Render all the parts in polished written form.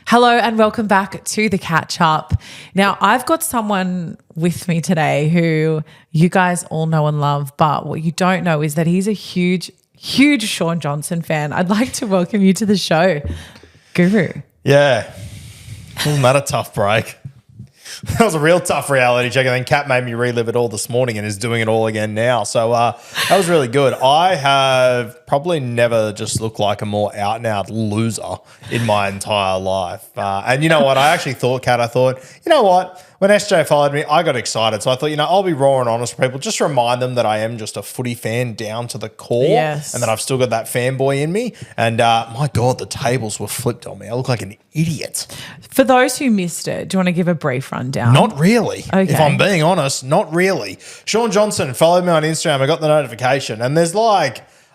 Hello and welcome back to the Kat-Chup. Now, I've got someone with me today who you guys all know and love, but what you don't know is that he's a huge Shaun Johnson fan. I'd like to welcome you to the show, Guru. Yeah. Wasn't that a tough break? That was a real tough reality check. And then Kat made me relive it all this morning and is doing it all again now. So that was really good. I have probably never just looked like a more out and out loser in my entire life. And you know what? I actually thought, Kat, you know what? When SJ followed me, I got excited. So I thought, I'll be raw and honest with people. Just remind them that I am just a footy fan down to the core. Yes. And that I've still got that fanboy in me. And my God, the tables were flipped on me. I look like an idiot. For those who missed it, do you want to give a brief rundown? Not really. Okay. If I'm being honest, not really. Shaun Johnson followed me on Instagram. I got the notification. And there's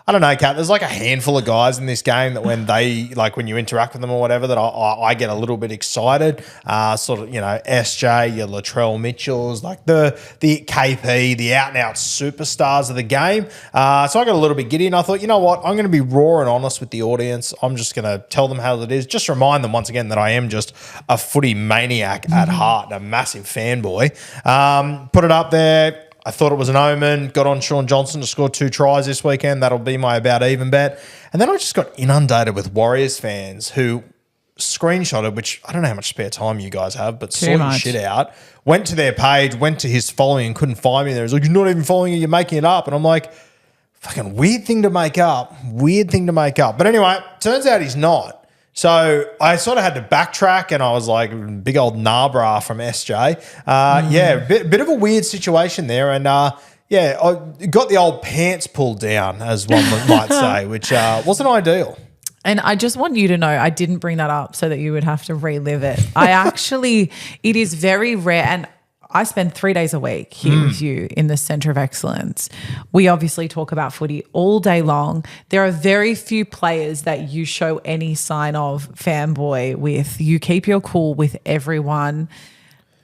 I don't know, Kat, there's like a handful of guys in this game that when when you interact with them or whatever, that I get a little bit excited. SJ, your Latrell Mitchells, like the KP, the out and out superstars of the game. So I got a little bit giddy and I thought, you know what, I'm going to be raw and honest with the audience. I'm just going to tell them how it is. Just remind them once again that I am just a footy maniac at heart, a massive fanboy. Put it up there. I thought it was an omen, got on Shaun Johnson to score 2 tries this weekend. That'll be my about even bet. And then I just got inundated with Warriors fans who screenshotted, which I don't know how much spare time you guys have, but sort your shit out, went to their page, went to his following and couldn't find me there. He's like, you're not even following it, you're making it up. And I'm like, fucking weird thing to make up. But anyway, turns out he's not. So I sort of had to backtrack and I was like, big old Narbra from SJ. Bit of a weird situation there. And I got the old pants pulled down, as one might say, which wasn't ideal. And I just want you to know I didn't bring that up so that you would have to relive it. It is very rare, and I spend 3 days a week here with you in the Centre of Excellence. We obviously talk about footy all day long. There are very few players that you show any sign of fanboy with. You keep your cool with everyone.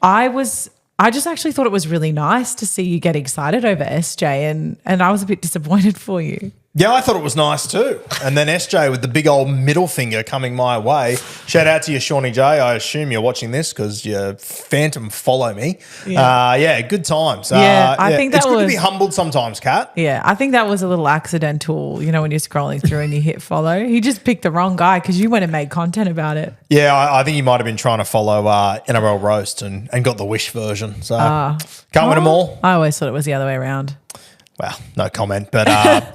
I just actually thought it was really nice to see you get excited over SJ, and I was a bit disappointed for you. Yeah, I thought it was nice too. And then SJ with the big old middle finger coming my way. Shout out to you, Shawnee J. I assume you're watching this because you phantom follow me. Yeah, good times. I think it's good to be humbled sometimes, Kat. Yeah, I think that was a little accidental, when you're scrolling through and you hit follow. He just picked the wrong guy because you went and made content about it. Yeah, I think he might have been trying to follow NRL Roast and got the Wish version. So can't win them all. I always thought it was the other way around. Well, no comment. But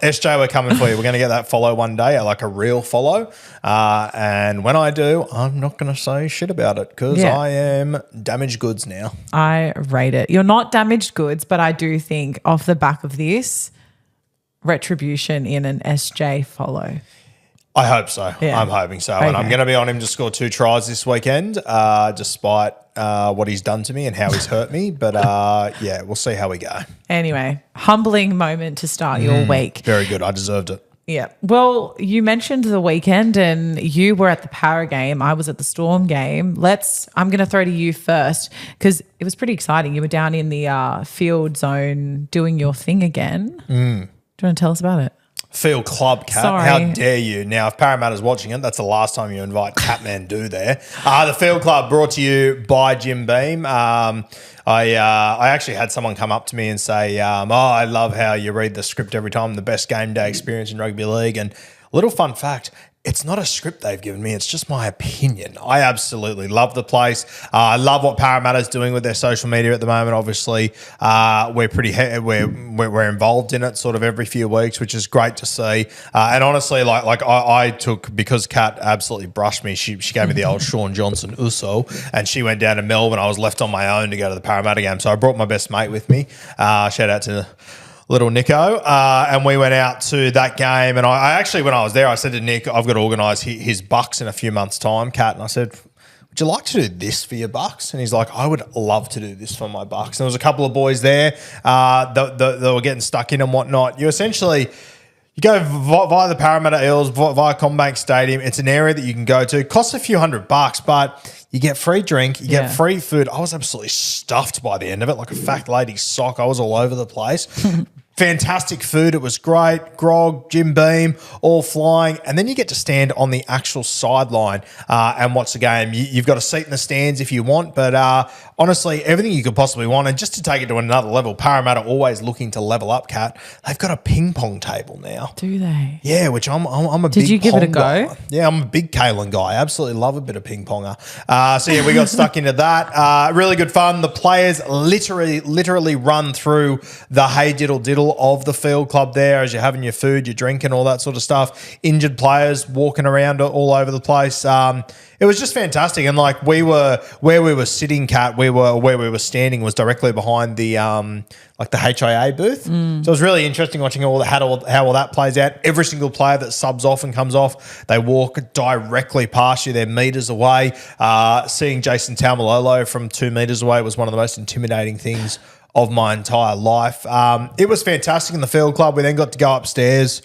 SJ, we're coming for you. We're going to get that follow one day, like a real follow. And when I do, I'm not going to say shit about it because I am damaged goods now. I rate it. You're not damaged goods, but I do think off the back of this, retribution in an SJ follow. I hope so. Yeah. I'm hoping so. Okay. And I'm going to be on him to score 2 tries this weekend, despite what he's done to me and how he's hurt me. But, we'll see how we go. Anyway, humbling moment to start your week. Very good. I deserved it. Yeah. Well, you mentioned the weekend and you were at the Para game. I was at the Storm game. I'm going to throw to you first because it was pretty exciting. You were down in the field zone doing your thing again. Do you want to tell us about it? Field Club, Kat. Sorry. How dare you? Now, if Parramatta's watching it, that's the last time you invite Catmandu there. The Field Club brought to you by Jim Beam. I actually had someone come up to me and say, I love how you read the script every time, the best game day experience in rugby league. And a little fun fact, it's not a script they've given me. It's just my opinion. I absolutely love the place. I love what Parramatta's doing with their social media at the moment. Obviously, we're involved in it sort of every few weeks, which is great to see. And honestly, I took, because Kat absolutely brushed me. She gave me the old Shaun Johnson Uso, and she went down to Melbourne. I was left on my own to go to the Parramatta game, so I brought my best mate with me. Shout out to little Nico, and we went out to that game. And I actually, when I was there, I said to Nick, I've got to organise his bucks in a few months' time, Kat. And I said, would you like to do this for your bucks? And he's like, I would love to do this for my bucks. And there was a couple of boys there that were getting stuck in and whatnot. You go via the Parramatta Eels, via Combank Stadium. It's an area that you can go to. It costs a few $100, but you get free drink, you get free food. I was absolutely stuffed by the end of it, like a fat lady's sock. I was all over the place. Fantastic food. It was great. Grog, Jim Beam, all flying. And then you get to stand on the actual sideline and watch the game. You've got a seat in the stands if you want, but honestly, everything you could possibly want. And just to take it to another level, Parramatta always looking to level up, Kat. They've got a ping pong table now. Do they? Yeah, which I'm a big Did you give it a guy. go? Yeah, I'm a big Kalen guy. I absolutely love a bit of ping ponger. So yeah, we got stuck into that. Really good fun. The players literally run through the hey diddle diddle of the field club there as you're having your food, you're drinking, all that sort of stuff. Injured players walking around all over the place. It was just fantastic. And like where we were sitting, Kat, where we were standing was directly behind the like the HIA booth. So it was really interesting watching how all that plays out. Every single player that subs off and comes off, they walk directly past you. They're meters away. Seeing Jason Taumalolo from 2 meters away was one of the most intimidating things of my entire life. It was fantastic in the field club. We then got to go upstairs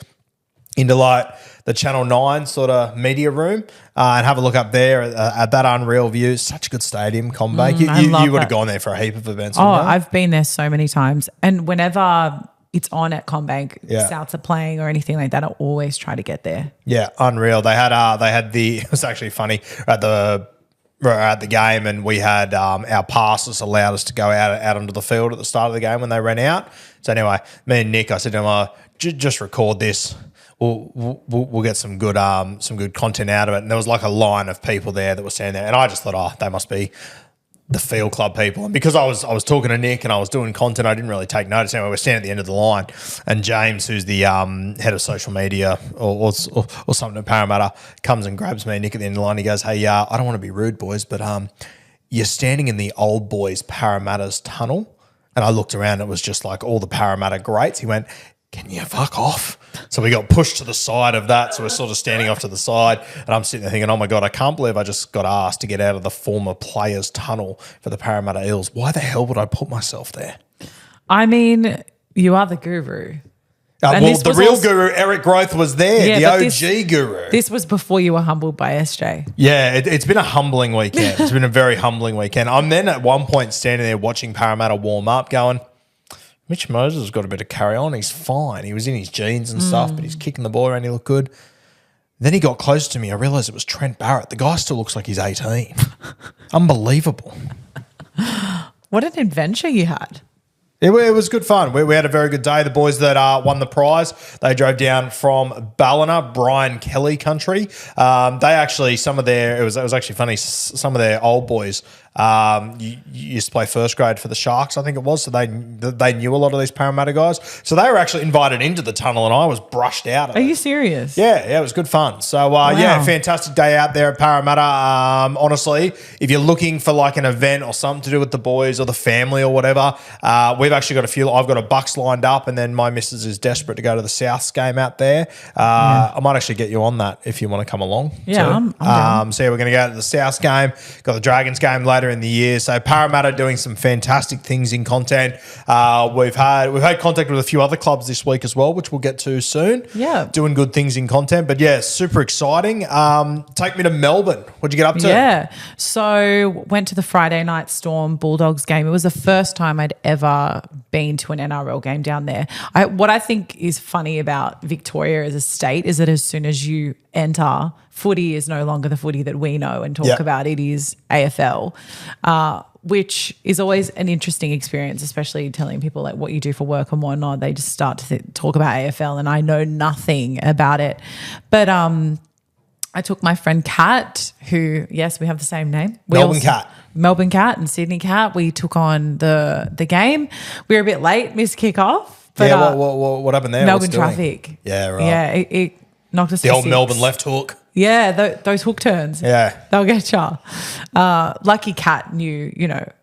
into like the Channel 9 sort of media room and have a look up there at that unreal view. Such a good stadium, CommBank. You would have gone there for a heap of events. Oh, I've been there so many times. And whenever it's on at CommBank, Souths are playing or anything like that, I always try to get there. Yeah, unreal. They had it was actually funny at the game, and we had our passes allowed us to go out onto the field at the start of the game when they ran out. So anyway, me and Nick, I said to him, just record this. We'll get some good content out of it. And there was like a line of people there that were standing there, and I just thought, they must be the field club people. And because I was talking to Nick and I was doing content, I didn't really take notice. Anyway, we're standing at the end of the line, and James, who's the head of social media or something at Parramatta, comes and grabs me, Nick, at the end of the line. He goes, "Hey, I don't want to be rude, boys, but you're standing in the old boys Parramatta's tunnel." And I looked around, it was just like all the Parramatta greats. He went, "Can you fuck off?" So we got pushed to the side of that. So we're sort of standing off to the side, and I'm sitting there thinking, oh my God, I can't believe I just got asked to get out of the former players' tunnel for the Parramatta Eels. Why the hell would I put myself there? I mean, you are the guru. The real guru, Eric Growth, was there, the OG guru. This was before you were humbled by SJ. Yeah, it's been a humbling weekend. It's been a very humbling weekend. I'm then at one point standing there watching Parramatta warm up going, Mitch Moses has got a bit of carry on. He's fine. He was in his jeans and stuff, but he's kicking the ball around. He looked good. Then he got close to me. I realised it was Trent Barrett. The guy still looks like he's 18. Unbelievable. What an adventure you had. It was good fun. We had a very good day. The boys that won the prize, they drove down from Ballina, Brian Kelly country. They actually, it was actually funny, some of their old boys used to play first grade for the Sharks, I think it was, so they knew a lot of these Parramatta guys. So they were actually invited into the tunnel, and I was brushed out of it. Are you serious? Yeah, it was good fun. So, yeah, fantastic day out there at Parramatta. Honestly, if you're looking for like an event or something to do with the boys or the family or whatever, we've actually got I've got a Bucks lined up, and then my missus is desperate to go to the Souths game out there. I might actually get you on that if you want to come along. Yeah, too. I'm so yeah, we're going to go to the Souths game. Got the Dragons game later in the year. So Parramatta doing some fantastic things in content. We've had contact with a few other clubs this week as well, which we'll get to soon. Yeah. Doing good things in content. But yeah, super exciting. Take me to Melbourne. What'd you get up to? Yeah. So went to the Friday night Storm Bulldogs game. It was the first time I'd ever been to an NRL game down there. What I think is funny about Victoria as a state is that as soon as you enter, footy is no longer the footy that we know and talk about. It is AFL, which is always an interesting experience, especially telling people like what you do for work and whatnot. They just start to talk about AFL, and I know nothing about it. But I took my friend Kat, who, yes, we have the same name. Melbourne Kat and Sydney Kat. We took on the game. We were a bit late, missed kickoff. But what happened there? Melbourne traffic. Yeah, right. Yeah, it knocked us the to old 6. Melbourne left hook. Yeah, those hook turns. Yeah. They'll get you. Lucky Kat knew,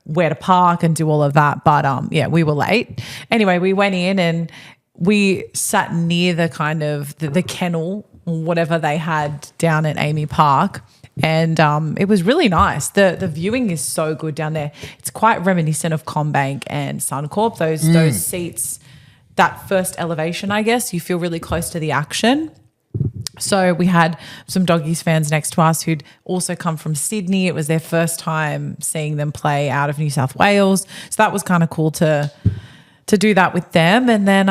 where to park and do all of that. But, we were late. Anyway, we went in and we sat near the kind of the kennel, whatever they had down at Amy Park. And it was really nice. The viewing is so good down there. It's quite reminiscent of CommBank and Suncorp. Those seats, that first elevation, I guess, you feel really close to the action. So we had some Doggies fans next to us who'd also come from Sydney. It was their first time seeing them play out of New South Wales. So that was kind of cool to to do that with them. And then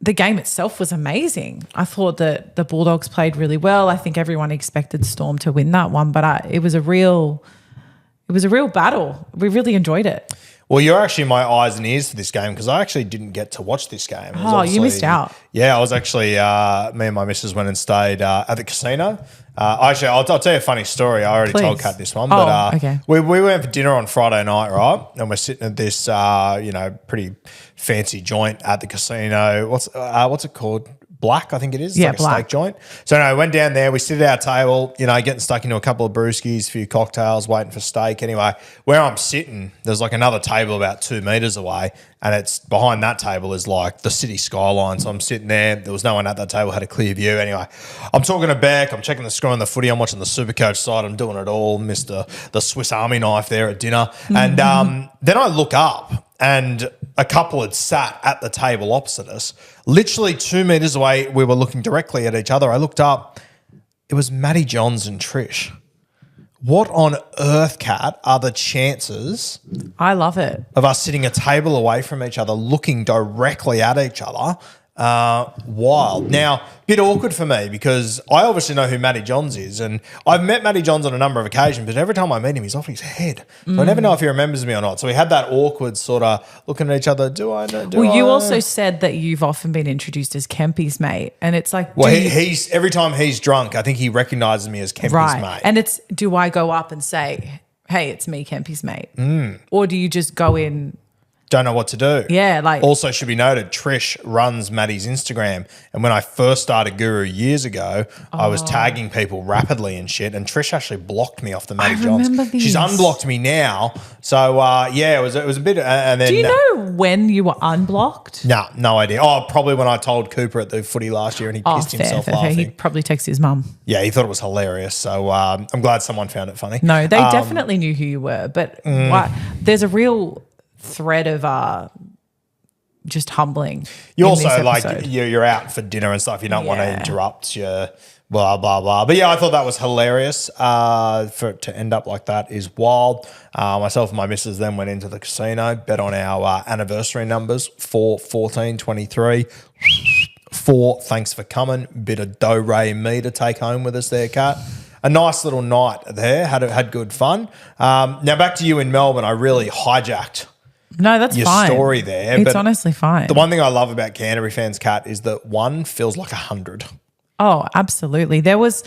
the game itself was amazing. I thought that the Bulldogs played really well. I think everyone expected Storm to win that one, but it was a real battle. We really enjoyed it. Well, you're actually my eyes and ears for this game because I actually didn't get to watch this game. You missed out. Yeah, I was actually, me and my missus went and stayed at the casino. Actually, I'll tell you a funny story. I already told Kat this one. But okay. we went for dinner on Friday night, right? And we're sitting at this, pretty fancy joint at the casino. What's it called? Black, I think it is. It's like a steak joint. So I went down there. We sit at our table, getting stuck into a couple of brewskis, a few cocktails, waiting for steak. Anyway, where I'm sitting, there's like another table about 2 meters away, and it's behind that table is like the city skyline. So I'm sitting there. There was no one at that table, had a clear view. Anyway, I'm talking to Beck. I'm checking the score on the footy. I'm watching the Supercoach side. I'm doing it all. Missed the Swiss Army knife there at dinner. Mm-hmm. And then I look up, and a couple had sat at the table opposite us. Literally 2 meters away, we were looking directly at each other. I looked up. It was Matty Johns and Trish. What on earth, Kat, are the chances? I love it. Of us sitting a table away from each other, looking directly at each other? Wild. Now, bit awkward for me because I obviously know who Matty Johns is, and I've met Matty Johns on a number of occasions, but every time I meet him, he's off his head. So I never know if he remembers me or not. So we had that awkward sort of looking at each other. Do I know? You also said that you've often been introduced as Kempy's mate, and it's like, he's every time he's drunk, I think he recognises me as Kempy's mate. And it's, do I go up and say, hey, it's me, Kempy's mate, or do you just go in? Don't know what to do. Yeah, like also should be noted, Trish runs Maddie's Instagram, and when I first started Guru years ago, I was tagging people rapidly and shit, and Trish actually blocked me off the Maddie Johns. She's unblocked me now, so it was a bit. And then do you know when you were unblocked? Nah, no idea. Oh, probably when I told Cooper at the footy last year, and he pissed himself laughing. He probably texted his mum. Yeah, he thought it was hilarious. So I'm glad someone found it funny. No, they definitely knew who you were, but there's a real thread of just humbling. You also like you're out for dinner and stuff. You don't want to interrupt your blah blah blah. But yeah, I thought that was hilarious. For it to end up like that is wild. Myself and my missus then went into the casino, bet on our anniversary numbers 4, 14, 23. 4, thanks for coming. Bit of do re mi to take home with us there, Kat. A nice little night there. Had good fun. Now back to you in Melbourne. I really hijacked. No, that's your fine. Story there. It's honestly fine. The one thing I love about Canterbury fans, Kat, is that 1 feels like 100. Oh, absolutely. There was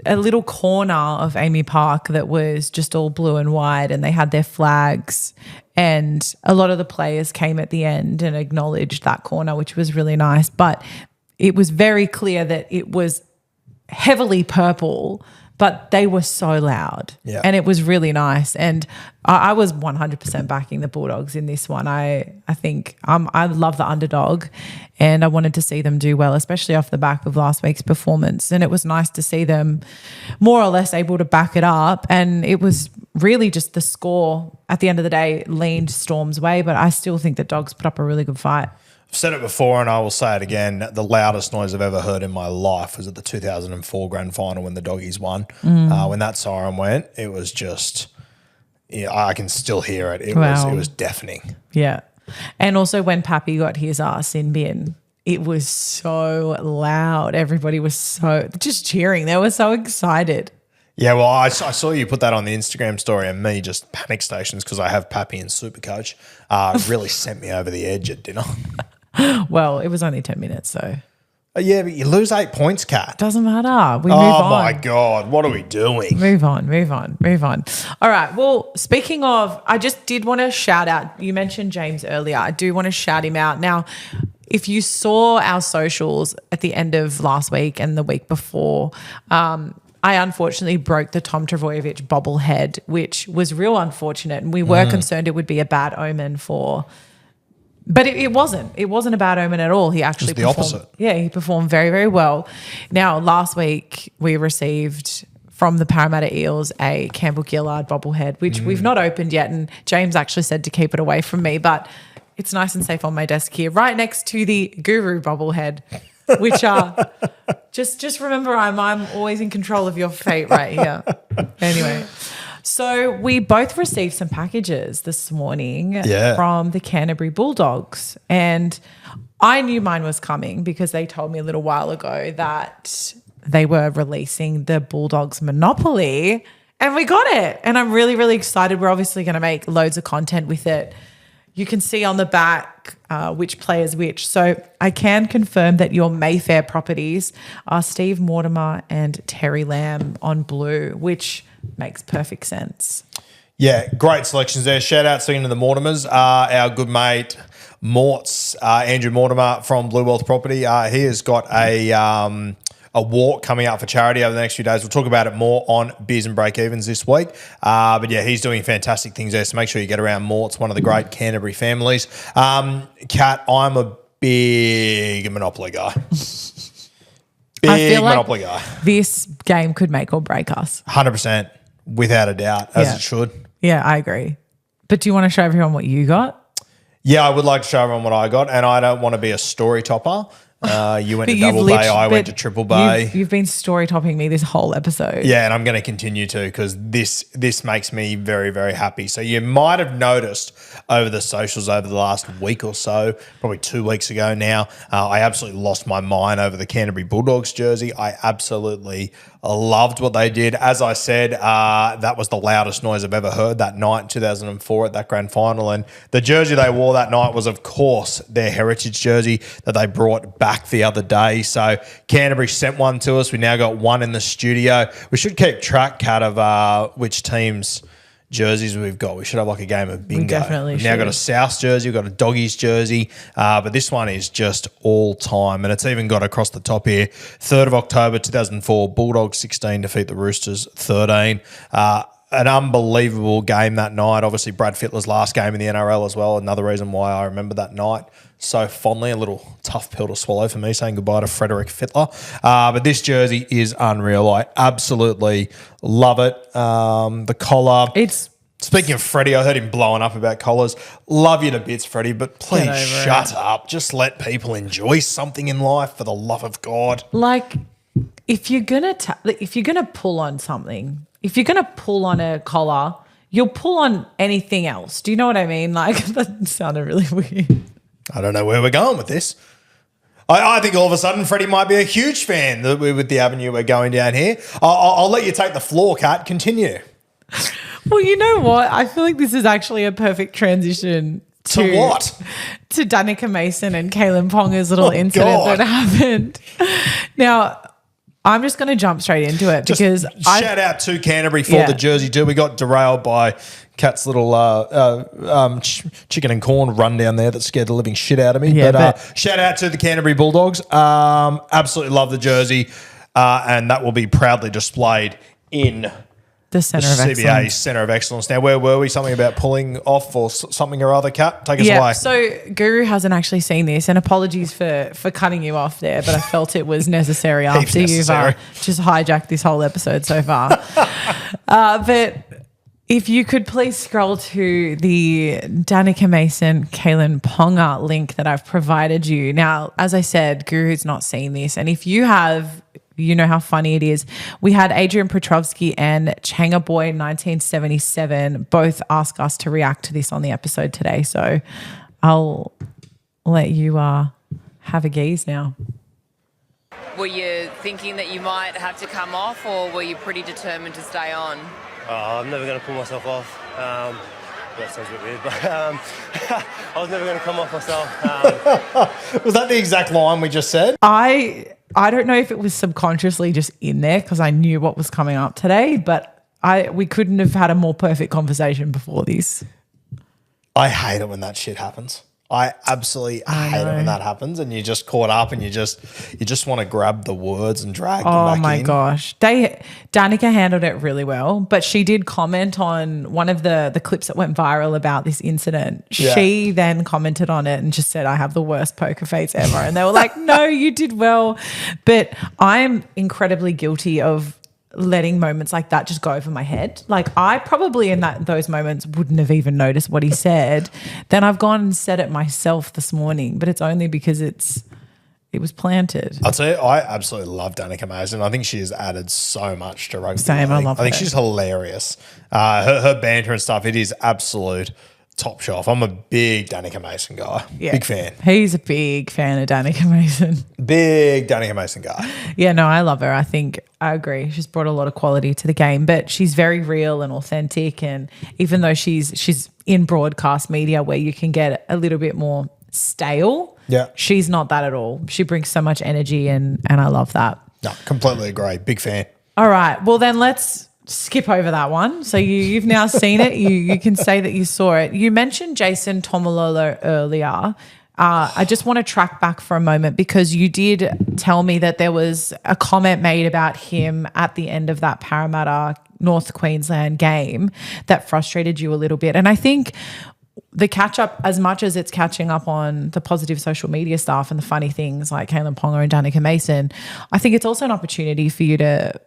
a little corner of Amy Park that was just all blue and white, and they had their flags, and a lot of the players came at the end and acknowledged that corner, which was really nice. But it was very clear that it was heavily purple, but they were so loud. Yeah. And it was really nice. And I was 100% backing the Bulldogs in this one. I think I love the underdog, and I wanted to see them do well, especially off the back of last week's performance. And it was nice to see them more or less able to back it up. And it was really just the score at the end of the day leaned Storm's way, but I still think that Dogs put up a really good fight. I've said it before and I will say it again. The loudest noise I've ever heard in my life was at the 2004 grand final when the Doggies won. When that siren went, it was just, I can still hear it. It was deafening. Yeah. And also when Pappy got his ass in bin, it was so loud. Everybody was so just cheering. They were so excited. Yeah, well, I saw you put that on the Instagram story, and me just panic stations because I have Pappy and Supercoach really sent me over the edge at dinner. Well, it was only 10 minutes, so. Yeah, but you lose 8 points, Kat. Doesn't matter. We move on. Oh, my God. What are we doing? Move on. All right. Well, speaking of, I just did want to shout out, you mentioned James earlier. I do want to shout him out. Now, if you saw our socials at the end of last week and the week before, I unfortunately broke the Tom Trbojevic bobblehead, which was real unfortunate. And we were concerned it would be a bad omen but it wasn't. It wasn't a bad omen at all. He actually performed. The opposite. Yeah, he performed very, very well. Now, last week we received from the Parramatta Eels a Campbell Gillard bobblehead, which we've not opened yet. And James actually said to keep it away from me, but it's nice and safe on my desk here, right next to the Guru bobblehead, which just remember I'm always in control of your fate right here. Anyway. So we both received some packages this morning Yeah. from the Canterbury Bulldogs, and I knew mine was coming because they told me a little while ago that they were releasing the Bulldogs Monopoly, and we got it. And I'm really, really excited. We're obviously going to make loads of content with it. You can see on the back which player's which. So I can confirm that your Mayfair properties are Steve Mortimer and Terry Lamb on blue, which makes perfect sense. Yeah, great selections there. Shout out to the Mortimers. Our good mate Morts, Andrew Mortimer from Blue Wealth Property. He has got a walk coming up for charity over the next few days. We'll talk about it more on Beers and Break-Evens this week. But yeah, he's doing fantastic things there. So make sure you get around Morts, one of the great Canterbury families. Kat, I'm a big Monopoly guy. I feel like Monopoly guy. this game could make or break us. 100%, without a doubt, as it should. Yeah, I agree. But do you want to show everyone what you got? Yeah, I would like to show everyone what I got, and I don't want to be a story topper. You went to But Double Bay, I went to Triple Bay. You've been story topping me this whole episode. Yeah, and I'm going to continue to because this makes me very, very happy. So you might have noticed over the socials over the last week or so, probably 2 weeks ago now, I absolutely lost my mind over the Canterbury Bulldogs jersey. I absolutely loved what they did. As I said, that was the loudest noise I've ever heard that night in 2004 at that grand final. And the jersey they wore that night was, of course, their heritage jersey that they brought back the other day. So Canterbury sent one to us. We now got one in the studio. We should keep track, Kat, of which teams' jerseys we've got. We should have like a game of bingo. We definitely We've now got a South jersey, we've got a Doggies jersey, but this one is just all time. And it's even got across the top here, 3rd of October 2004, Bulldogs 16 defeat the Roosters 13. An unbelievable game that night. Obviously, Brad Fittler's last game in the NRL as well. Another reason why I remember that night so fondly. A little tough pill to swallow for me, saying goodbye to Frederick Fittler. But this jersey is unreal. I absolutely love it. The collar. Speaking of Freddie, I heard him blowing up about collars. Love you to bits, Freddie, but please shut up. Just let people enjoy something in life, for the love of God. Like, if you're gonna pull on something, if you're gonna pull on a collar, you'll pull on anything else. Do you know what I mean? Like, that sounded really weird. I don't know where we're going with this. I think all of a sudden Freddie might be a huge fan with the avenue we're going down here. I'll let you take the floor, Kat. Continue. Well, you know what? I feel like this is actually a perfect transition to what? To Danica Mason and Kalen Ponga's little incident that happened. Now, I'm just going to jump straight into it because shout out to Canterbury for the jersey too. We got derailed by Kat's little chicken and corn run down there that scared the living shit out of me. Yeah, but shout out to the Canterbury Bulldogs. Absolutely love the jersey, and that will be proudly displayed in the Centre of CBA Excellence. Centre of Excellence. Now, where were we? Something about pulling off or something or other, Kat? Take us away. So Guru hasn't actually seen this, and apologies for cutting you off there, but I felt it was necessary after you've just hijacked this whole episode so far. But if you could please scroll to the Danica Mason, Kalen Ponga link that I've provided you. Now, as I said, Guru's not seen this, and if you have, you know how funny it is. We had Adrian Petrovsky and Changa Boy 1977 both ask us to react to this on the episode today. So I'll let you have a gaze now. Were you thinking that you might have to come off, or were you pretty determined to stay on? I'm never going to pull myself off. That sounds a bit weird, but I was never going to come off myself. Was that the exact line we just said? I don't know if it was subconsciously just in there because I knew what was coming up today, but we couldn't have had a more perfect conversation before this. I hate it when that shit happens. I absolutely hate it when that happens, and you're just caught up, and you just want to grab the words and drag them back in. Oh my gosh. Danica handled it really well, but she did comment on one of the clips that went viral about this incident. Yeah. She then commented on it and just said, I have the worst poker face ever. And they were like, no, you did well. But I'm incredibly guilty of letting moments like that just go over my head. Like, I probably in those moments wouldn't have even noticed what he said. Then I've gone and said it myself this morning, but it's only because it's It was planted. I'll tell you, I absolutely love Danica Mason. I think she has added so much to rugby. Same, I love I think her. she's hilarious. Her banter and stuff, it is absolute top shelf. I'm a big Danica Mason guy. Yeah. Big fan. He's a big fan of Danica Mason. Big Danica Mason guy. Yeah, no, I love her. I think I agree. She's brought a lot of quality to the game, but she's very real and authentic. And even though she's in broadcast media where you can get a little bit more stale, Yeah. she's not that at all. She brings so much energy and I love that. No, completely agree. Big fan. All right. Well, then let's skip over that one. So you've now seen it. You can say that you saw it. You mentioned Jason Taumalolo earlier. I just want to track back for a moment because you did tell me that there was a comment made about him at the end of that Parramatta North Queensland game that frustrated you a little bit. And I think the catch-up, as much as it's catching up on the positive social media stuff and the funny things like Kalen Ponga and Danica Mason, I think it's also an opportunity for you to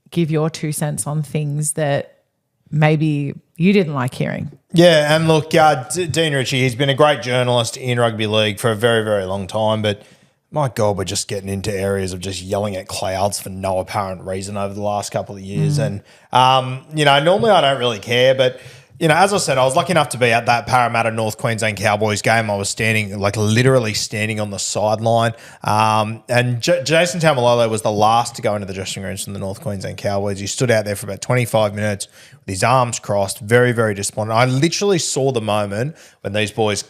give your 2 cents on things that maybe you didn't like hearing. Yeah, and look, Dean Ritchie, he's been a great journalist in rugby league for a very, very long time, but my God, we're just getting into areas of just yelling at clouds for no apparent reason over the last couple of years. And, normally I don't really care, but as I said, I was lucky enough to be at that Parramatta North Queensland Cowboys game. I was literally standing on the sideline. And Jason Taumalolo was the last to go into the dressing rooms from the North Queensland Cowboys. He stood out there for about 25 minutes with his arms crossed, very, very disappointed. I literally saw the moment when these boys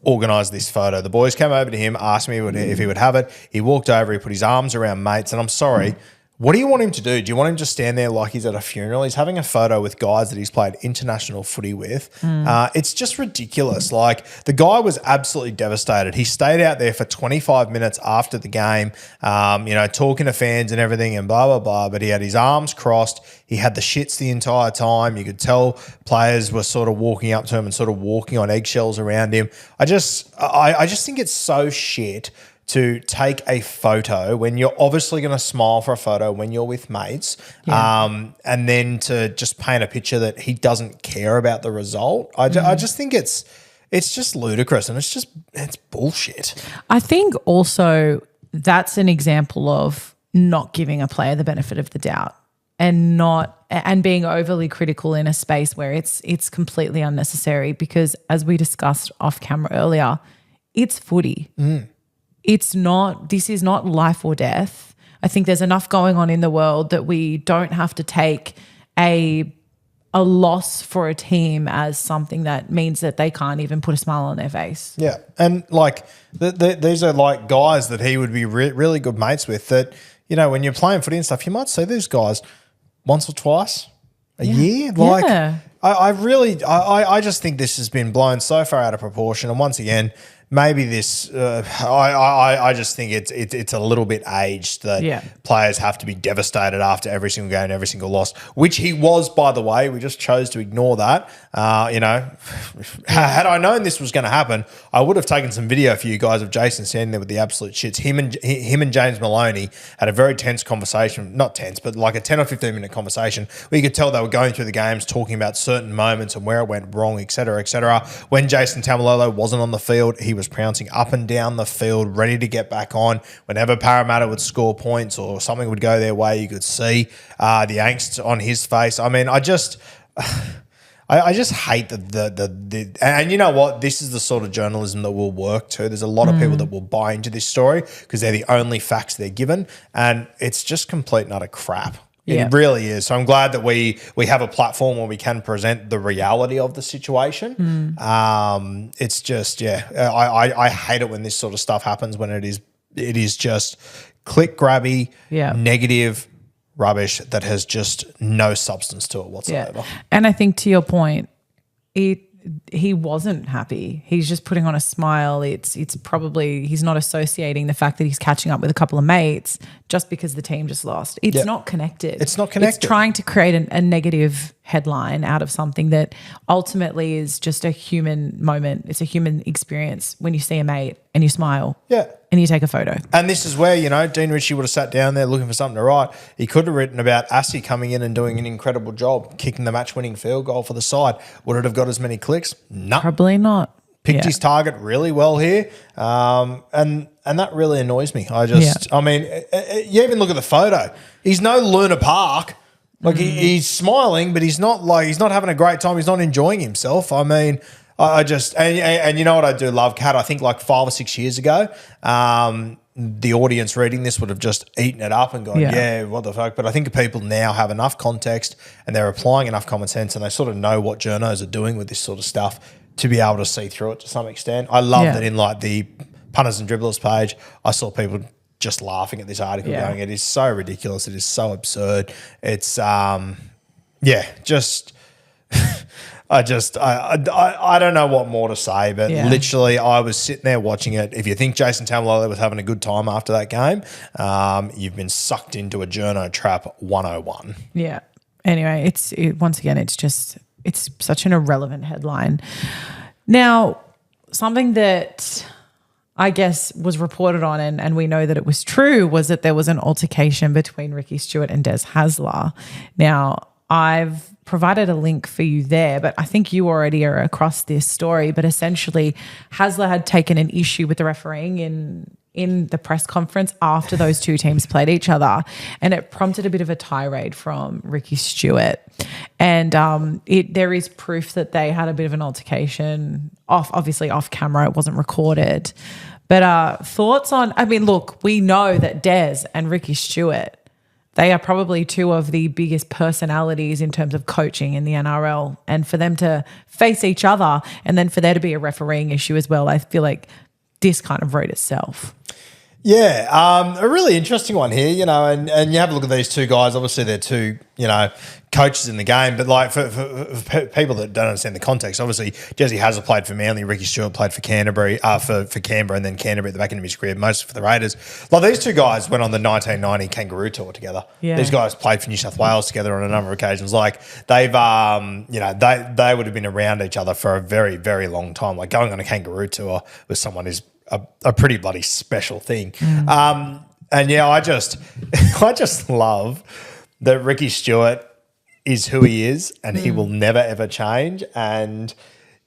organised this photo. The boys came over to him, asked me if he would have it. He walked over, he put his arms around mates, and I'm sorry, what do you want him to do? Do you want him to stand there like he's at a funeral? He's having a photo with guys that he's played international footy with. It's just ridiculous. Like, the guy was absolutely devastated. He stayed out there for 25 minutes after the game, talking to fans and everything and blah, blah, blah. But he had his arms crossed. He had the shits the entire time. You could tell players were sort of walking up to him and sort of walking on eggshells around him. I just think it's so shit to take a photo when you're obviously going to smile for a photo when you're with mates, and then to just paint a picture that he doesn't care about the result. I just think it's just ludicrous and it's bullshit. I think also that's an example of not giving a player the benefit of the doubt and being overly critical in a space where it's completely unnecessary because, as we discussed off camera earlier, it's footy. This is not life or death. I think there's enough going on in the world that we don't have to take a loss for a team as something that means that they can't even put a smile on their face. Yeah. And these are like guys that he would be really good mates with that, when you're playing footy and stuff, you might see these guys once or twice a year. I just think this has been blown so far out of proportion. And once again, maybe this, I just think it's a little bit aged that players have to be devastated after every single game, every single loss, which he was, by the way. We just chose to ignore that. Had I known this was going to happen, I would have taken some video for you guys of Jason standing there with the absolute shits. Him and James Maloney had a very tense conversation, not tense, but like a 10 or 15 minute conversation where you could tell they were going through the games, talking about certain moments and where it went wrong, et cetera, et cetera. When Jason Taumalolo wasn't on the field, he was pouncing up and down the field, ready to get back on. Whenever Parramatta would score points or something would go their way, you could see the angst on his face. I mean, I just hate the and you know what? This is the sort of journalism that will work too. There's a lot of people that will buy into this story because they're the only facts they're given, and it's just complete and utter crap. It really is. So I'm glad that we have a platform where we can present the reality of the situation. It's just, I hate it when this sort of stuff happens, when it is just click grabby, negative rubbish that has just no substance to it whatsoever. And I think to your point, he wasn't happy. He's just putting on a smile. It's probably he's not associating the fact that he's catching up with a couple of mates just because the team just lost. It's not connected. It's not connected. It's trying to create a negative headline out of something that ultimately is just a human moment. It's a human experience when you see a mate and you smile. Yeah. And you take a photo. And this is where, Dean Ritchie would have sat down there looking for something to write. He could have written about Assi coming in and doing an incredible job, kicking the match-winning field goal for the side. Would it have got as many clicks? No. Probably not. picked his target really well here, and that really annoys me. I mean, you even look at the photo. He's no Luna Park. Like he's smiling, but he's not having a great time. He's not enjoying himself. I mean, I just and you know what I do love, Kat. I think like 5 or 6 years ago, the audience reading this would have just eaten it up and gone, yeah, what the fuck. But I think people now have enough context and they're applying enough common sense and they sort of know what journos are doing with this sort of stuff to be able to see through it to some extent. I love that in like the punters and dribblers page, I saw people just laughing at this article going, it is so ridiculous. It is so absurd. It's, just... I don't know what more to say, but literally I was sitting there watching it. If you think Jason Taumalolo was having a good time after that game, you've been sucked into a journo trap 101. Yeah. Anyway, once again, it's such an irrelevant headline. Now, something that I guess was reported on and we know that it was true was that there was an altercation between Ricky Stuart and Des Hasler. Now, I've provided a link for you there, but I think you already are across this story. But essentially, Hasler had taken an issue with the refereeing in the press conference after those two teams played each other, and it prompted a bit of a tirade from Ricky Stuart. And there is proof that they had a bit of an altercation obviously off camera. It wasn't recorded. But thoughts on? I mean, look, we know that Des and Ricky Stuart, they are probably two of the biggest personalities in terms of coaching in the NRL. And for them to face each other and then for there to be a refereeing issue as well, I feel like this kind of wrote itself. Yeah, a really interesting one here, and you have a look at these two guys. Obviously, they're two, coaches in the game. But like for people that don't understand the context, obviously Jesse Hasler played for Manly, Ricky Stuart played for Canterbury, for Canberra, and then Canterbury at the back end of his career, most for the Raiders. Like these two guys went on the 1990 Kangaroo Tour together. Yeah. These guys played for New South Wales together on a number of occasions. Like they've, they would have been around each other for a very, very long time. Like going on a Kangaroo Tour with someone is a pretty bloody special thing. And yeah, I just love that Ricky Stuart is who he is and he will never ever change. And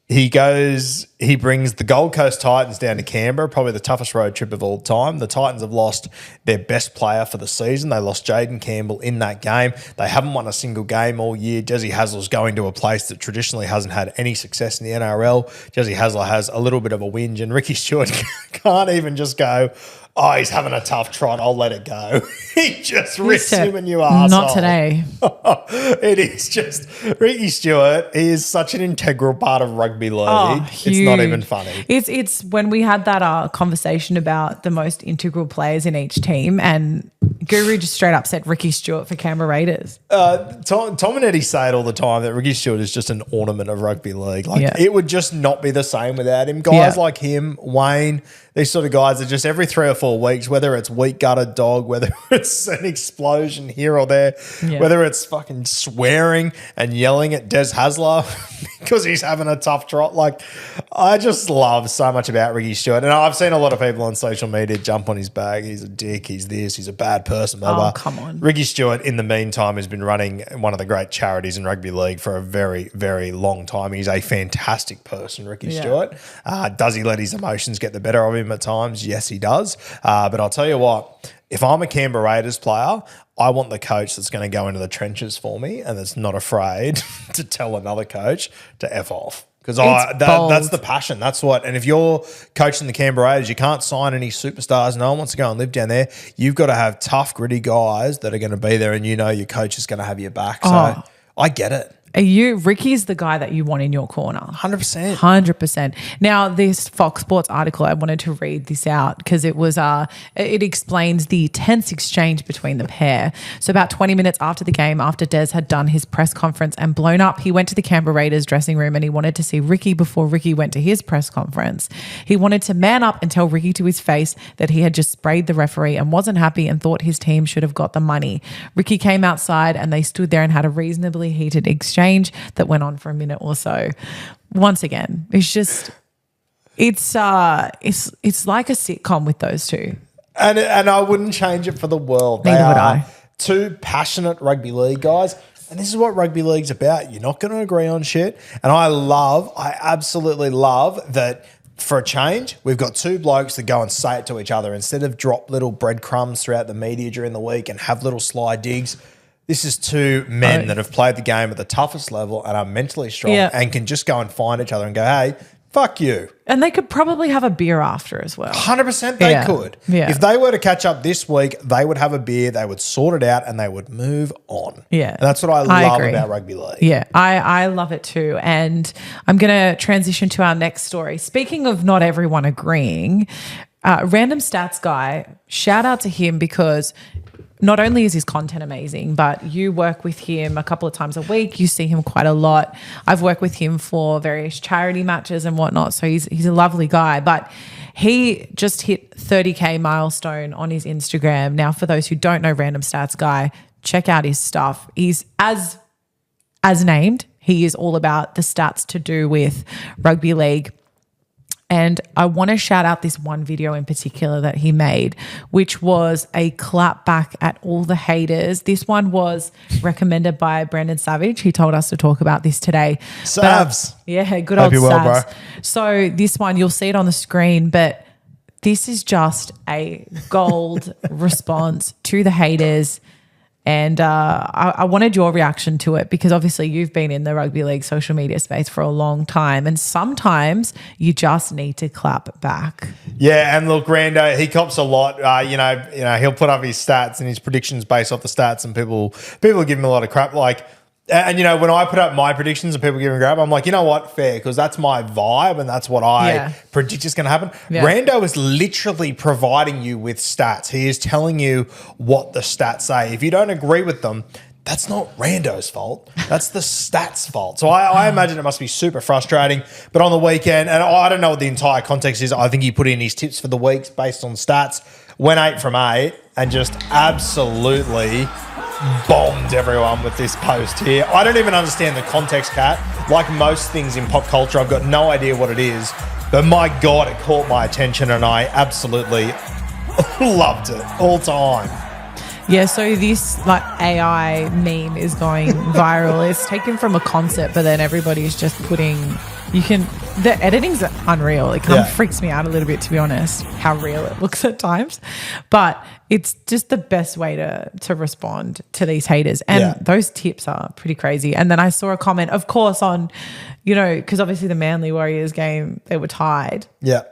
he brings the Gold Coast Titans down to Canberra, probably the toughest road trip of all time. The Titans have lost their best player for the season. They lost Jaden Campbell in that game. They haven't won a single game all year. Jesse Hasler's going to a place that traditionally hasn't had any success in the NRL. Jesse Hasler has a little bit of a whinge and Ricky Stuart can't even just go, oh, he's having a tough trot, I'll let it go. He just rips him and you arsehole. Not today. It is just, Ricky Stuart, he is such an integral part of rugby league. Oh, it's not even funny. It's when we had that conversation about the most integral players in each team and Guru just straight up said Ricky Stuart for Canberra Raiders. Tom and Eddie say it all the time that Ricky Stuart is just an ornament of rugby league. Like it would just not be the same without him. Guys like him, Wayne, these sort of guys are just every 3 or 4 weeks, whether it's weak gutted dog, whether it's an explosion here or there, whether it's fucking swearing and yelling at Des Hasler because he's having a tough trot. Like, I just love so much about Ricky Stuart. And I've seen a lot of people on social media jump on his bag. He's a dick. He's this. He's a bad person. Blah, blah. Oh, come on. Ricky Stuart, in the meantime, has been running one of the great charities in rugby league for a very, very long time. He's a fantastic person, Ricky Stuart. Does he let his emotions get the better of him at times? Yes, he does. But I'll tell you what, if I'm a Canberra Raiders player, I want the coach that's going to go into the trenches for me and that's not afraid to tell another coach to F off. Because that's the passion. That's what. And if you're coaching the Canberra Raiders, you can't sign any superstars. No one wants to go and live down there. You've got to have tough, gritty guys that are going to be there, and your coach is going to have your back. So I get it. Ricky's the guy that you want in your corner. 100%. 100%. Now, this Fox Sports article, I wanted to read this out because it was it explains the tense exchange between the pair. So about 20 minutes after the game, after Des had done his press conference and blown up, he went to the Canberra Raiders dressing room and he wanted to see Ricky before Ricky went to his press conference. He wanted to man up and tell Ricky to his face that he had just sprayed the referee and wasn't happy and thought his team should have got the money. Ricky came outside and they stood there and had a reasonably heated exchange that went on for a minute or so. Once again, it's just it's like a sitcom with those two. And I wouldn't change it for the world. Neither would I. Two passionate rugby league guys. And this is what rugby league's about. You're not going to agree on shit. And I absolutely love that for a change, we've got two blokes that go and say it to each other instead of drop little breadcrumbs throughout the media during the week and have little sly digs. This is two men that have played the game at the toughest level and are mentally strong and can just go and find each other and go, hey, fuck you. And they could probably have a beer after as well. 100% they could. Yeah. If they were to catch up this week, they would have a beer, they would sort it out and they would move on. Yeah. And that's what I love about rugby league. Yeah, I love it too. And I'm going to transition to our next story. Speaking of not everyone agreeing, Random Stats Guy, shout out to him because not only is his content amazing, but you work with him a couple of times a week. You see him quite a lot. I've worked with him for various charity matches and whatnot. So he's a lovely guy. But he just hit 30K milestone on his Instagram. Now, for those who don't know Random Stats Guy, check out his stuff. He's as named. He is all about the stats to do with rugby league. And I want to shout out this one video in particular that he made, which was a clap back at all the haters. This one was recommended by Brandon Savage. He told us to talk about this today. Savs. Yeah, good Hope old you're well, Savs. bro. So this one, you'll see it on the screen, but this is just a gold response to the haters. And I wanted your reaction to it because obviously you've been in the rugby league social media space for a long time and sometimes you just need to clap back. Yeah, and look, Rando, he cops a lot. He'll put up his stats and his predictions based off the stats and people give him a lot of crap. And when I put up my predictions and people give me crap, I'm like, you know what, fair, because that's my vibe and that's what I predict is going to happen. Yeah. Rando is literally providing you with stats. He is telling you what the stats say. If you don't agree with them, that's not Rando's fault. That's the stats' fault. So I imagine it must be super frustrating. But on the weekend, and I don't know what the entire context is, I think he put in his tips for the weeks based on stats, went 8 from 8 and just absolutely bombed everyone with this post here. I don't even understand the context, Kat. Like most things in pop culture, I've got no idea what it is. But my God, it caught my attention and I absolutely loved it all time. Yeah, so this AI meme is going viral. It's taken from a concert, but then everybody's just putting the editing's unreal. It kind of freaks me out a little bit, to be honest, how real it looks at times. But it's just the best way to respond to these haters. And those tips are pretty crazy. And then I saw a comment, of course, on, because obviously the Manly Warriors game, they were tied. Yeah.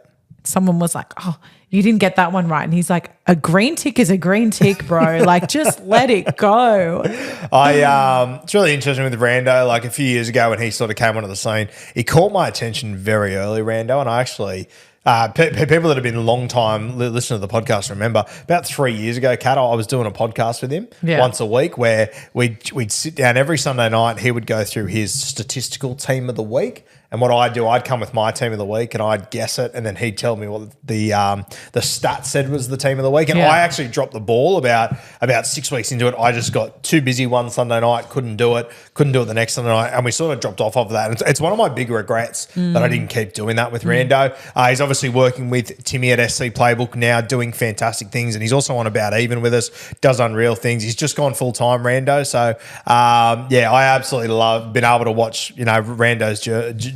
Someone was like, oh, you didn't get that one right. And he's like, a green tick is a green tick, bro. Just let it go. It's really interesting with Rando. Like a few years ago when he sort of came onto the scene, he caught my attention very early, Rando. And I actually, people that have been a long time listening to the podcast remember about 3 years ago, Kat, I was doing a podcast with him once a week where we'd sit down every Sunday night. He would go through his statistical team of the week. And what I'd do, I'd come with my team of the week and I'd guess it, and then he'd tell me what the stats said was the team of the week. And I actually dropped the ball about 6 weeks into it. I just got too busy one Sunday night, couldn't do it the next Sunday night, and we sort of dropped off of that. And it's one of my big regrets that I didn't keep doing that with Rando. He's obviously working with Timmy at SC Playbook now, doing fantastic things, and he's also on About Even with us, does unreal things. He's just gone full-time, Rando. So, I absolutely love being able to watch, Rando's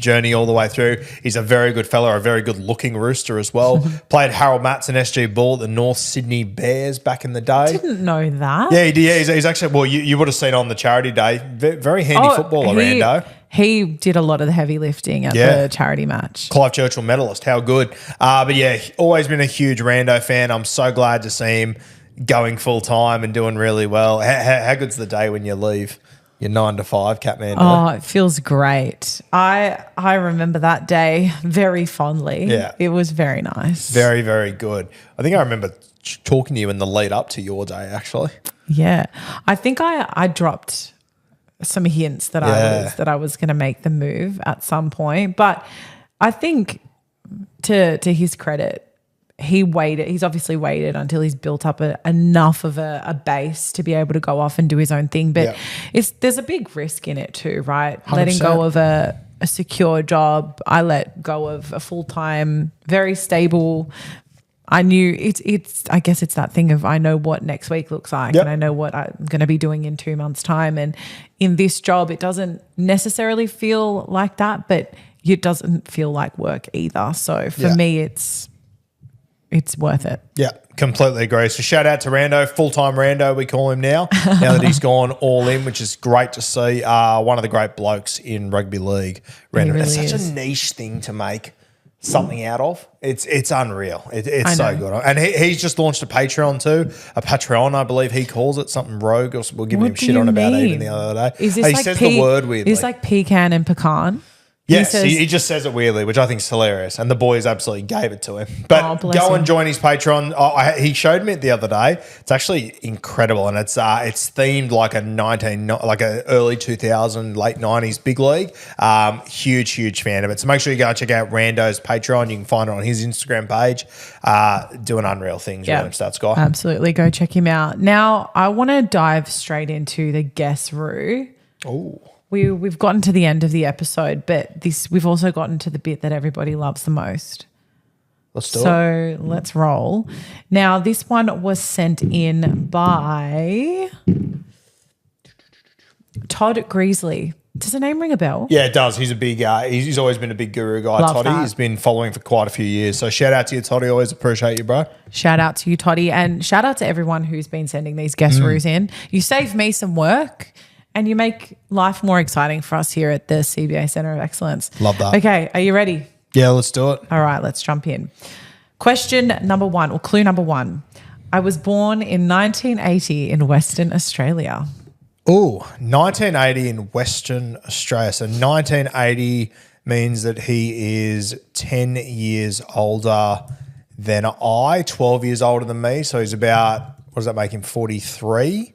journey all the way through. He's a very good fella, a very good looking rooster as well. Played Harold Matts and SG Ball at the North Sydney Bears back in the day. Didn't know that. Yeah, he did. Yeah, he's actually, well, you would have seen on the charity day, very handy footballer, Rando. He did a lot of the heavy lifting at the charity match. Clive Churchill medalist, how good. But yeah, always been a huge Rando fan. I'm so glad to see him going full time and doing really well. How good's the day when you leave? Your 9 to 5, Catman. Oh, it feels great. I remember that day very fondly. Yeah. It was very nice. Very, very good. I think I remember talking to you in the lead up to your day, actually. Yeah. I think I dropped some hints that I was going to make the move at some point. But I think to his credit, he's obviously waited until he's built up enough of a base to be able to go off and do his own thing. But there's a big risk in it too, right? 100%. Letting go of a secure job. I let go of a full-time, very stable I knew it's I guess it's that thing of I know what next week looks like and I know what I'm going to be doing in 2 months' time. And in this job, it doesn't necessarily feel like that, but it doesn't feel like work either. So for me, it's worth it. Yeah, completely agree. So shout out to Rando, full-time Rando we call him now that he's gone all in, which is great to see. One of the great blokes in rugby league. Rando, really it's such is. a niche thing to make something out of. It's unreal. It's so good. And he's just launched a Patreon too, a Patreon, I believe he calls it, something rogue, or we're giving him shit on about even the other day. Is this he like says the word weirdly. Is like pecan and pecan? Yes, he just says it weirdly, which I think is hilarious. And the boys absolutely gave it to him. But go and join his Patreon. He showed me it the other day. It's actually incredible, and it's themed like a early 2000, late 90s big league. Huge fan of it. So make sure you go check out Rando's Patreon. You can find it on his Instagram page. Doing unreal things. Yeah, that guy. Absolutely, go check him out. Now I want to dive straight into the guess roo. Oh. We've gotten to the end of the episode, but we've also gotten to the bit that everybody loves the most. Let's do it. So let's roll. Now, this one was sent in by Todd Greasley. Does the name ring a bell? Yeah, it does. He's a big. He's always been a big guru guy. Love Toddy. that. He's been following for quite a few years. So shout out to you, Toddy. Always appreciate you, bro. Shout out to you, Toddy, and shout out to everyone who's been sending these guest roos in. You save me some work. And you make life more exciting for us here at the CBA Centre of Excellence. Love that. Okay, are you ready? Yeah, let's do it. All right, let's jump in. Question number 1, or clue number 1. I was born in 1980 in Western Australia. Oh, 1980 in Western Australia. So 1980 means that he is 10 years older than I, 12 years older than me. So he's about, what does that make him, 43?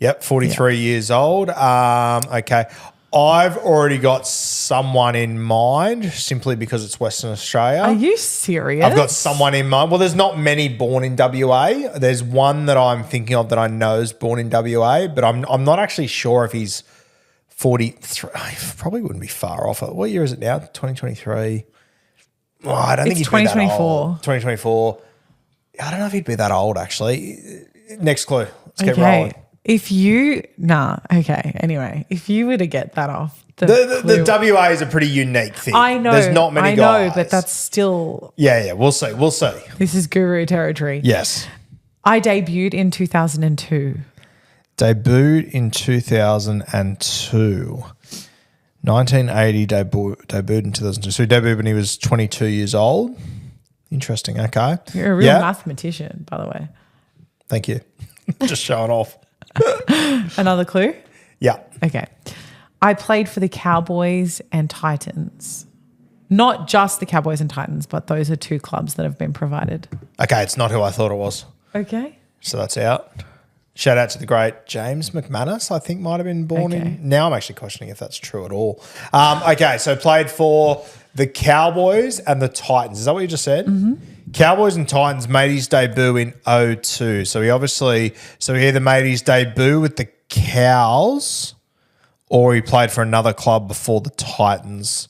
Yep, 43 years old. Okay. I've already got someone in mind simply because it's Western Australia. Are you serious? I've got someone in mind. Well, there's not many born in WA. There's one that I'm thinking of that I know is born in WA, but I'm not actually sure if he's 43. Probably wouldn't be far off it. What year is it now? 2023. Oh, I don't think he'd be that 2024. old. 2024. I don't know if he'd be that old, actually. Next clue. Let's get rolling. If you anyway, if you were to get that off the WA is a pretty unique thing. I know. There's not many guys. I know, but that's still Yeah, we'll see. This is guru territory. Yes. I debuted in 2002. Debuted in 2002. 1980 debuted in 2002. So he debuted when he was 22 years old. Interesting. Okay. You're a real mathematician, by the way. Thank you. Just showing off. Another clue? Yeah. Okay. I played for the Cowboys and Titans. Not just the Cowboys and Titans, but those are 2 clubs that have been provided. Okay, it's not who I thought it was. Okay. So that's out. Shout out to the great James McManus, I think might have been born in. Now I'm actually questioning if that's true at all. Okay, so played for the Cowboys and the Titans. Is that what you just said? Mm-hmm. Cowboys and Titans made his debut in 2002. So he either made his debut with the Cows or he played for another club before the Titans.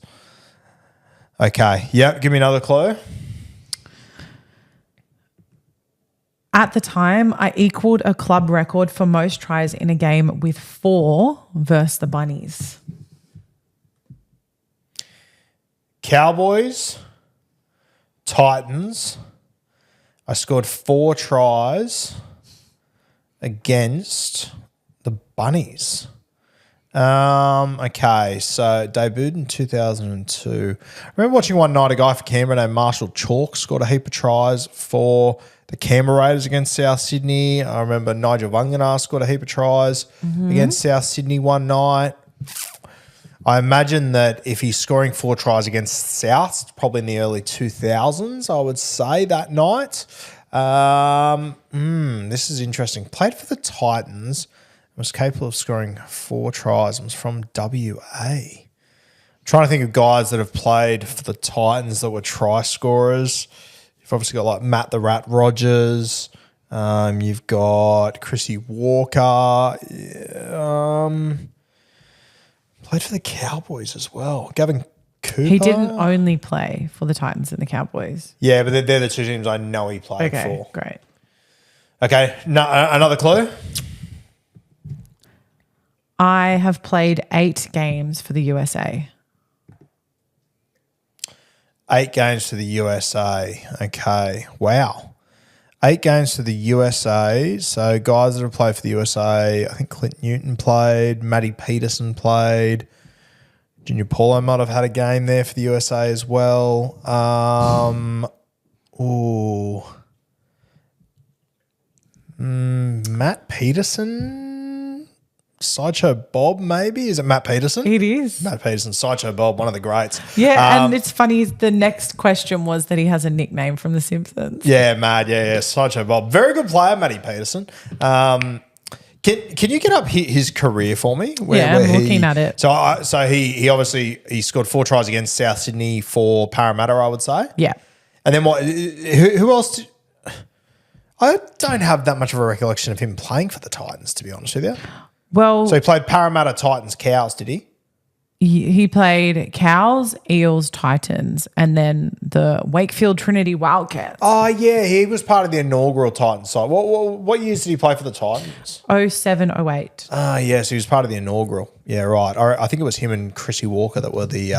Okay. Yep. Give me another clue. At the time, I equaled a club record for most tries in a game with 4 versus the Bunnies. Cowboys, Titans. I scored 4 tries against the Bunnies. Okay, so debuted in 2002. I remember watching one night a guy for Canberra named Marshall Chalk scored a heap of tries for the Canberra Raiders against South Sydney. I remember Nigel Vunganar scored a heap of tries against South Sydney one night. I imagine that if he's scoring 4 tries against South, it's probably in the early 2000s, I would say, that night. This is interesting. Played for the Titans, was capable of scoring 4 tries, and was from WA. I'm trying to think of guys that have played for the Titans that were try scorers. You've obviously got like Matt the Rat Rogers. You've got Chrissy Walker. Played for the Cowboys as well. Gavin Cooper? He didn't only play for the Titans and the Cowboys. Yeah, but they're the two teams I know he played Okay, for. great. Okay, another clue? I have played 8 games for the USA. 8 games for the USA. Okay, wow. 8 games for the USA. So guys that have played for the USA, I think Clint Newton played, Matty Peterson played, Junior Paulo might have had a game there for the USA as well. Matt Peterson, Sideshow Bob, maybe? Is it Matt Peterson? It is. Matt Peterson, Sideshow Bob, one of the greats. Yeah, and it's funny, the next question was that he has a nickname from The Simpsons. Yeah, mad. Yeah. Sideshow Bob. Very good player, Matty Peterson. Can you get up his career for me? I'm looking at it. So he obviously he scored 4 tries against South Sydney for Parramatta, I would say. Yeah. And then what? Who else? I don't have that much of a recollection of him playing for the Titans, to be honest with you. Well, So he played Parramatta, Titans, Cows, did he? he played Cows, Eels, Titans, and then the Wakefield Trinity Wildcats. Oh, yeah, he was part of the inaugural Titans side. What years did he play for the Titans? 07, 08. Yeah, so he was part of the inaugural. Yeah, right. I think it was him and Chrissy Walker that were the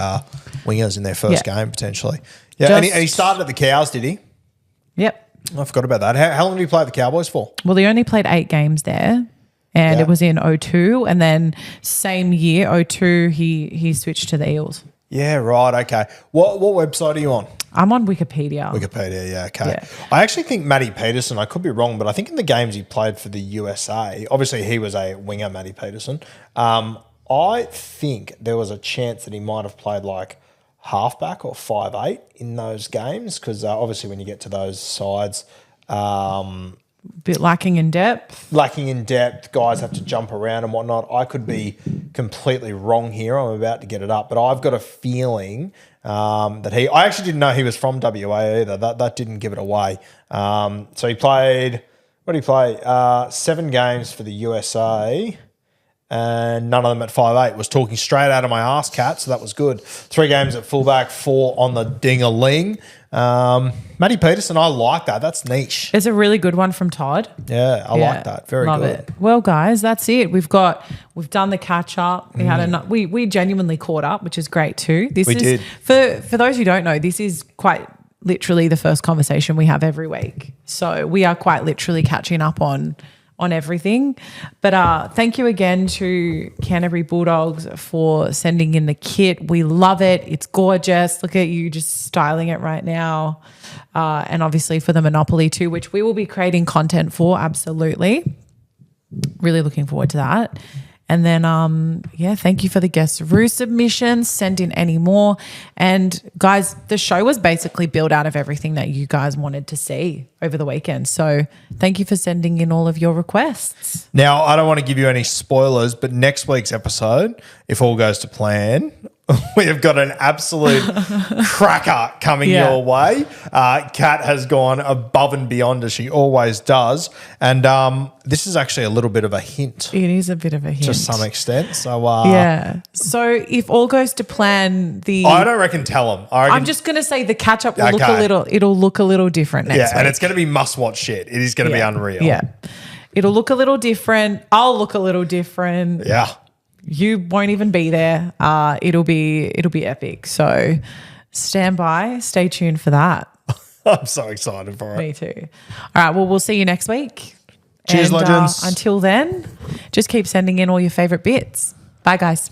wingers in their first game, potentially. Yeah, and he started at the Cows, did he? Yep. I forgot about that. How long did he play at the Cowboys for? Well, he only played 8 games there, and it was in 02, and then same year, 02, he switched to the Eels. Yeah, right. Okay. What website are you on? I'm on Wikipedia. Wikipedia, yeah, okay. Yeah. I actually think Matty Peterson, I could be wrong, but I think in the games he played for the USA, obviously he was a winger, Matty Peterson. I think there was a chance that he might have played like halfback or 5'8" in those games because obviously when you get to those sides, Bit lacking in depth. guys have to jump around and whatnot. I could be completely wrong here. I'm about to get it up, but I've got a feeling that I actually didn't know he was from WA either. That didn't give it away. So he played, what did he play? 7 games for the USA. And none of them at 5'8". Was talking straight out of my ass, Kat, so that was good. 3 games at fullback, 4 on the ding-a-ling. Matty Peterson, I like that. That's niche. It's a really good one from Todd. Yeah, I like that. Very love good. It. Well, guys, that's it. We've done the catch-up. We genuinely caught up, which is great too. We did. For those who don't know, this is quite literally the first conversation we have every week. So we are quite literally catching up on everything. But thank you again to Canterbury Bulldogs for sending in the kit. We love it. It's gorgeous. Look at you just styling it right now. And obviously for the Monopoly too, which we will be creating content for, absolutely. Really looking forward to that. And then, thank you for the guest roo submissions. Send in any more. And guys, the show was basically built out of everything that you guys wanted to see over the weekend. So thank you for sending in all of your requests. Now, I don't want to give you any spoilers, but next week's episode, if all goes to plan, we have got an absolute cracker coming your way. Kat has gone above and beyond as she always does. And this is actually a little bit of a hint. It is a bit of a hint. To some extent. So So if all goes to plan, I don't reckon tell them. I'm just going to say the catch-up will look a little different next week. Yeah, and it's going to be must-watch shit. It is going to be unreal. Yeah. It'll look a little different. I'll look a little different. Yeah. You won't even be there. It'll be epic. So stand by, stay tuned for that. I'm so excited for it. Me too. All right, well, we'll see you next week. Cheers, legends. Until then, just keep sending in all your favorite bits. Bye, guys.